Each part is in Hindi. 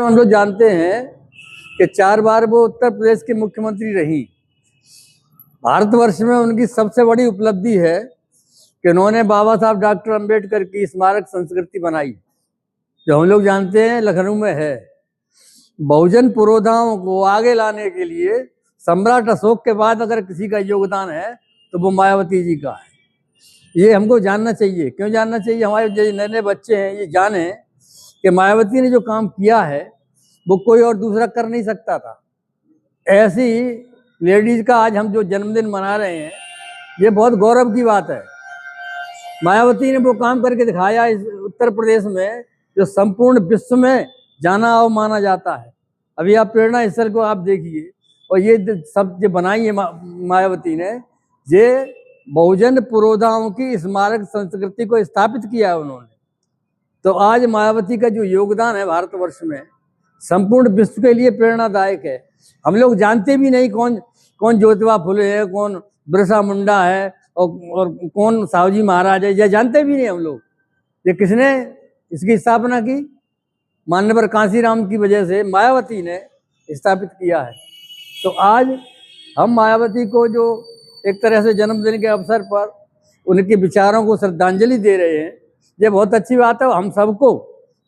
हम लोग जानते हैं कि 4 बार वो उत्तर प्रदेश के मुख्यमंत्री रही। भारतवर्ष में उनकी सबसे बड़ी उपलब्धि है कि उन्होंने बाबा साहब डॉक्टर अंबेडकर की स्मारक संस्कृति बनाई, जो हम लोग जानते हैं लखनऊ में है। बहुजन पुरोधाओं को आगे लाने के लिए सम्राट अशोक के बाद अगर किसी का योगदान है तो वो मायावती जी का है। ये हमको जानना चाहिए। क्यों जानना चाहिए? हमारे जो नए नए बच्चे हैं ये जाने कि मायावती ने जो काम किया है वो कोई और दूसरा कर नहीं सकता था। ऐसी लेडीज का आज हम जो जन्मदिन मना रहे हैं ये बहुत गौरव की बात है। मायावती ने वो काम करके दिखाया इस उत्तर प्रदेश में जो संपूर्ण विश्व में जाना और माना जाता है। अभी आप प्रेरणा स्थल को आप देखिए, और ये सब जो बनाई है मायावती ने, ये बहुजन पुरोधाओं की स्मारक संस्कृति को स्थापित किया है उन्होंने। तो आज मायावती का जो योगदान है भारतवर्ष में संपूर्ण विश्व के लिए प्रेरणादायक है। हम लोग जानते भी नहीं कौन कौन ज्योतिबा फुले है, कौन बिरसा मुंडा है और कौन साहूजी महाराज है, ये जानते भी नहीं हम लोग। ये किसने इसकी स्थापना की? मान्यवर कांशीराम की वजह से मायावती ने स्थापित किया है। तो आज हम मायावती को जो एक तरह से जन्मदिन के अवसर पर उनके विचारों को श्रद्धांजलि दे रहे हैं, ये बहुत अच्छी बात है। हम सबको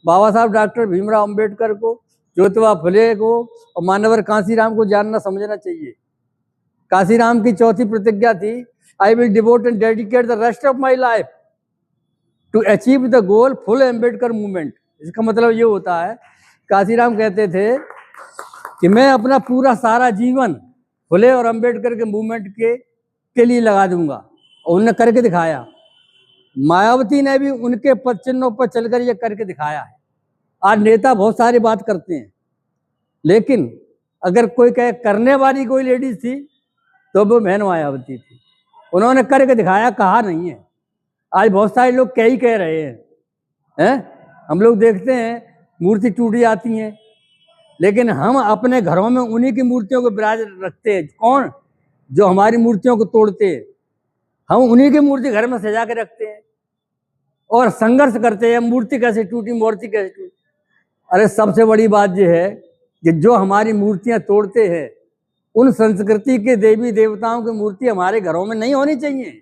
बाबा साहब डॉक्टर भीमराव अंबेडकर को, ज्योतिबा फुले को और मान्यवर कांशीराम को जानना समझना चाहिए। कांशीराम की चौथी प्रतिज्ञा थी, I will devote and dedicate the rest of my life to achieve the goal full Ambedkar movement. इसका मतलब ये होता है, कांशीराम कहते थे कि मैं अपना पूरा सारा जीवन फुले और अंबेडकर के मूवमेंट के लिए लगा दूंगा, और उन्होंने करके दिखाया। मायावती ने भी उनके पद चिन्हों पर चलकर ये करके दिखाया है। आज नेता बहुत सारी बात करते हैं, लेकिन अगर कोई कहे करने वाली कोई लेडीज थी तो वो बहन मायावती थी। उन्होंने करके दिखाया, कहा नहीं है। आज बहुत सारे लोग क्या ही कह रहे हैं? हम लोग देखते हैं मूर्ति टूटी जाती हैं, लेकिन हम अपने घरों में उन्हीं की मूर्तियों को विराज रखते हैं। कौन? जो हमारी मूर्तियों को तोड़ते हैं, हम उन्हीं की मूर्ति घर में सजा के रखते हैं और संघर्ष करते हैं, मूर्ति कैसे टूटी, मूर्ति कैसे टूटी। अरे सबसे बड़ी बात यह है कि जो हमारी मूर्तियां तोड़ते हैं, उन संस्कृति के देवी देवताओं की मूर्ति हमारे घरों में नहीं होनी चाहिए।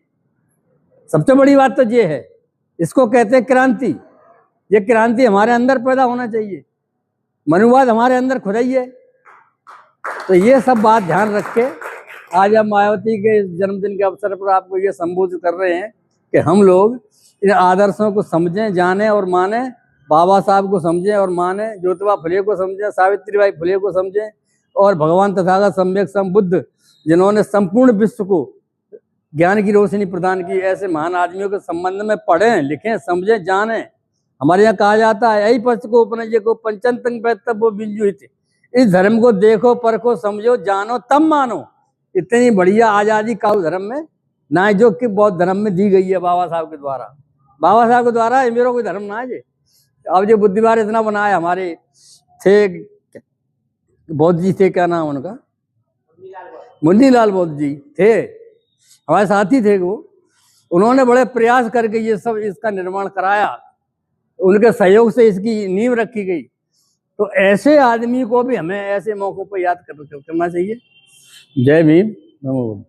सबसे बड़ी बात तो ये है। इसको कहते हैं क्रांति। ये क्रांति हमारे अंदर पैदा होना चाहिए। मनुवाद हमारे अंदर खुदा ही है। तो ये सब बात ध्यान रख के आज हम मायावती के जन्मदिन के अवसर पर आपको ये संबोधित कर रहे हैं कि हम लोग इन आदर्शों को समझें, जानें और मानें। बाबा साहब को समझें और मानें, ज्योतिबा फुले को समझें, सावित्रीबाई फुले को समझें, और भगवान तथागत सम्यक संबुद्ध जिन्होंने संपूर्ण विश्व को ज्ञान की रोशनी प्रदान की, ऐसे महान आदमियों के संबंध में पढ़ें, लिखें, समझें, जानें। हमारे यहाँ कहा जाता है, यही पश्च को उपनय को पंचंतंग वो बिंजु हित। इस धर्म को देखो, परखो, समझो, जानो, तब मानो। इतनी बढ़िया आज़ादी काउ धर्म में ना है जो कि बौद्ध धर्म में दी गई है बाबा साहब के द्वारा। बाबा साहब के द्वारा मेरा कोई धर्म ना है। अब जो बुद्धिवार इतना बनाया, हमारे थे बौद्ध जी थे, क्या नाम उनका, मुन्नीलाल बौद्ध जी थे, हमारे साथी थे वो। उन्होंने बड़े प्रयास करके ये सब इसका निर्माण कराया, उनके सहयोग से इसकी नींव रखी गई। तो ऐसे आदमी को भी हमें ऐसे मौकों पर याद करना चाहिए। जय भीम, नमो बुद्ध।